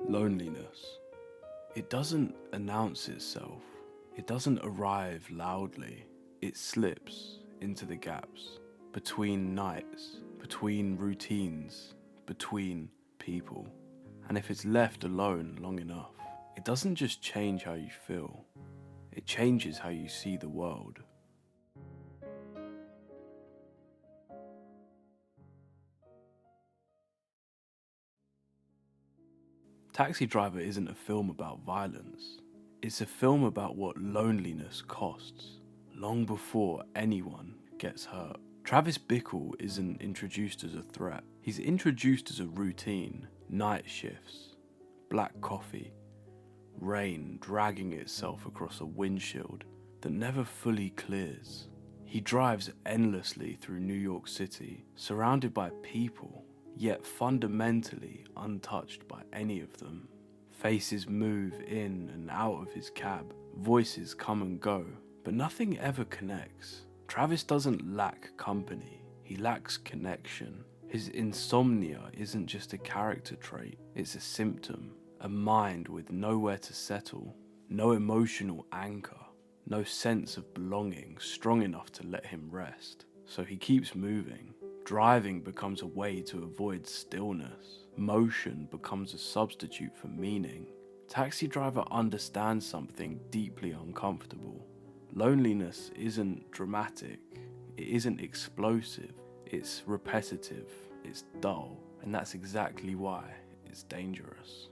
Loneliness. It doesn't announce itself. It doesn't arrive loudly. It slips into the gaps, between nights, between routines, between people. And if it's left alone long enough, it doesn't just change how you feel, it changes how you see the world. Taxi Driver isn't a film about violence. It's a film about what loneliness costs, long before anyone gets hurt. Travis Bickle isn't introduced as a threat. He's introduced as a routine. Night shifts, black coffee, rain dragging itself across a windshield that never fully clears. He drives endlessly through New York City, surrounded by people, yet fundamentally untouched by any of them. Faces move in and out of his cab, voices come and go, but nothing ever connects. Travis doesn't lack company, he lacks connection. His insomnia isn't just a character trait, it's a symptom. A mind with nowhere to settle, no emotional anchor, no sense of belonging strong enough to let him rest. So he keeps moving. Driving becomes a way to avoid stillness. Motion becomes a substitute for meaning. Taxi Driver understands something deeply uncomfortable. Loneliness isn't dramatic, it isn't explosive, it's repetitive, it's dull, and that's exactly why it's dangerous.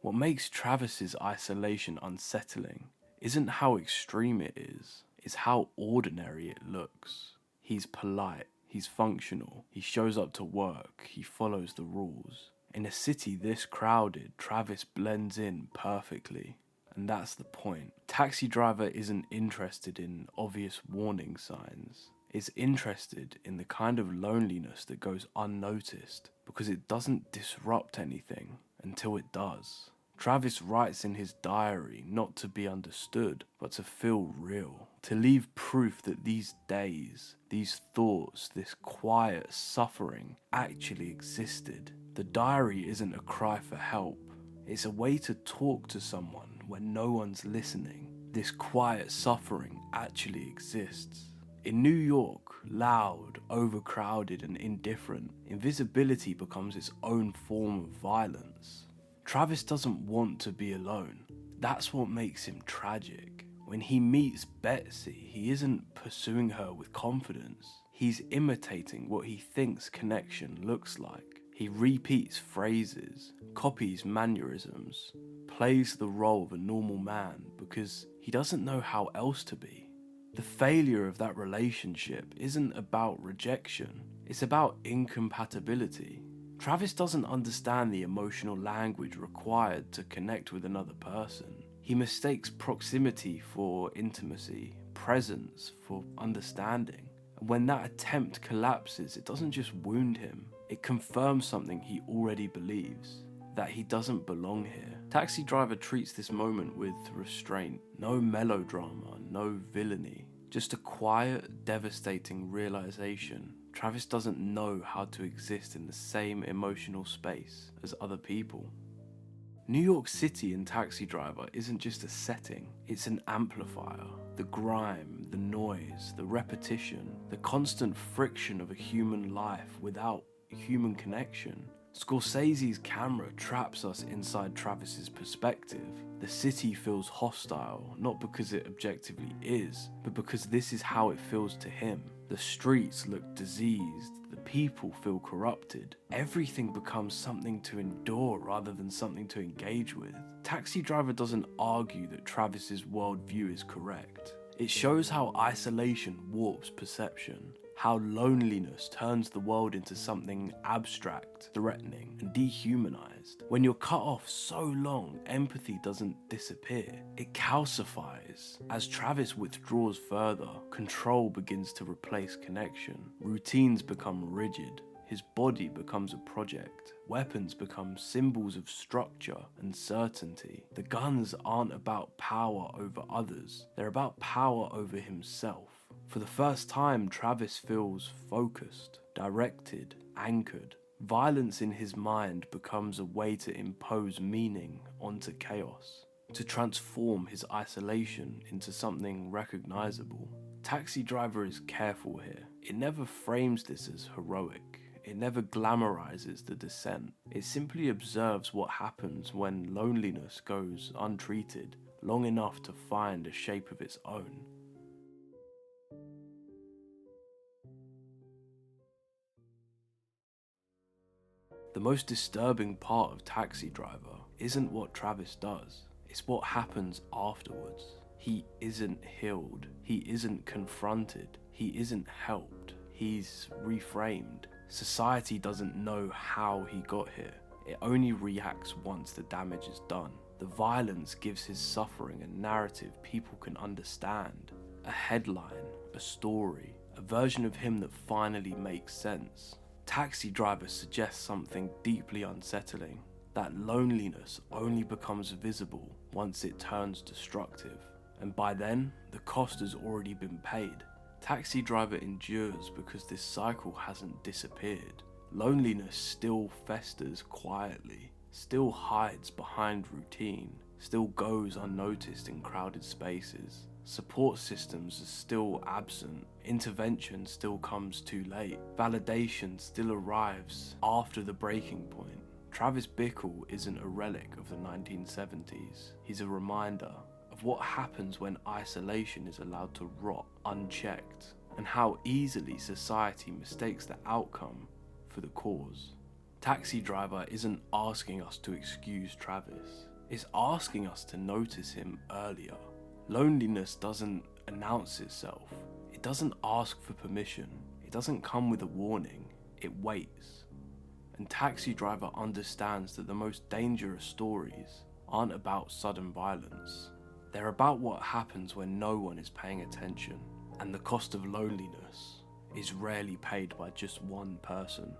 What makes Travis's isolation unsettling isn't how extreme it is, it's how ordinary it looks. He's polite, he's functional, he shows up to work, he follows the rules. In a city this crowded, Travis blends in perfectly. And that's the point. Taxi Driver isn't interested in obvious warning signs. It's interested in the kind of loneliness that goes unnoticed because it doesn't disrupt anything until it does. Travis writes in his diary not to be understood, but to feel real. To leave proof that these days, these thoughts, this quiet suffering actually existed. The diary isn't a cry for help. It's a way to talk to someone when no one's listening. This quiet suffering actually exists. In New York, loud, overcrowded and indifferent, invisibility becomes its own form of violence. Travis doesn't want to be alone. That's what makes him tragic. When he meets Betsy, he isn't pursuing her with confidence. He's imitating what he thinks connection looks like. He repeats phrases, copies mannerisms, plays the role of a normal man because he doesn't know how else to be. The failure of that relationship isn't about rejection, it's about incompatibility. Travis doesn't understand the emotional language required to connect with another person. He mistakes proximity for intimacy, presence for understanding. And when that attempt collapses, it doesn't just wound him, it confirms something he already believes, that he doesn't belong here. Taxi Driver treats this moment with restraint. No melodrama, no villainy. Just a quiet, devastating realization. Travis doesn't know how to exist in the same emotional space as other people. New York City in Taxi Driver isn't just a setting, it's an amplifier. The grime, the noise, the repetition, the constant friction of a human life without human connection. Scorsese's camera traps us inside Travis's perspective. The city feels hostile, not because it objectively is, but because this is how it feels to him. The streets look diseased, the people feel corrupted. Everything becomes something to endure rather than something to engage with. Taxi Driver doesn't argue that Travis's worldview is correct. It shows how isolation warps perception. How loneliness turns the world into something abstract, threatening, and dehumanized. When you're cut off so long, empathy doesn't disappear, it calcifies. As Travis withdraws further, control begins to replace connection. Routines become rigid. His body becomes a project. Weapons become symbols of structure and certainty. The guns aren't about power over others, they're about power over himself. For the first time, Travis feels focused, directed, anchored. Violence in his mind becomes a way to impose meaning onto chaos, to transform his isolation into something recognizable. Taxi Driver is careful here. It never frames this as heroic. It never glamorizes the descent. It simply observes what happens when loneliness goes untreated long enough to find a shape of its own. The most disturbing part of Taxi Driver isn't what Travis does, it's what happens afterwards. He isn't healed, he isn't confronted, he isn't helped, he's reframed. Society doesn't know how he got here. It only reacts once the damage is done. The violence gives his suffering a narrative people can understand. A headline, a story, a version of him that finally makes sense. Taxi Driver suggests something deeply unsettling, that loneliness only becomes visible once it turns destructive. And by then, the cost has already been paid. Taxi Driver endures because this cycle hasn't disappeared. Loneliness still festers quietly, still hides behind routine, still goes unnoticed in crowded spaces. Support systems are still absent, intervention still comes too late, validation still arrives after the breaking point. Travis Bickle isn't a relic of the 1970s, he's a reminder of what happens when isolation is allowed to rot unchecked, and how easily society mistakes the outcome for the cause. Taxi Driver isn't asking us to excuse Travis, it's asking us to notice him earlier. Loneliness doesn't announce itself, it doesn't ask for permission, it doesn't come with a warning, it waits. And Taxi Driver understands that the most dangerous stories aren't about sudden violence. They're about what happens when no one is paying attention, and the cost of loneliness is rarely paid by just one person.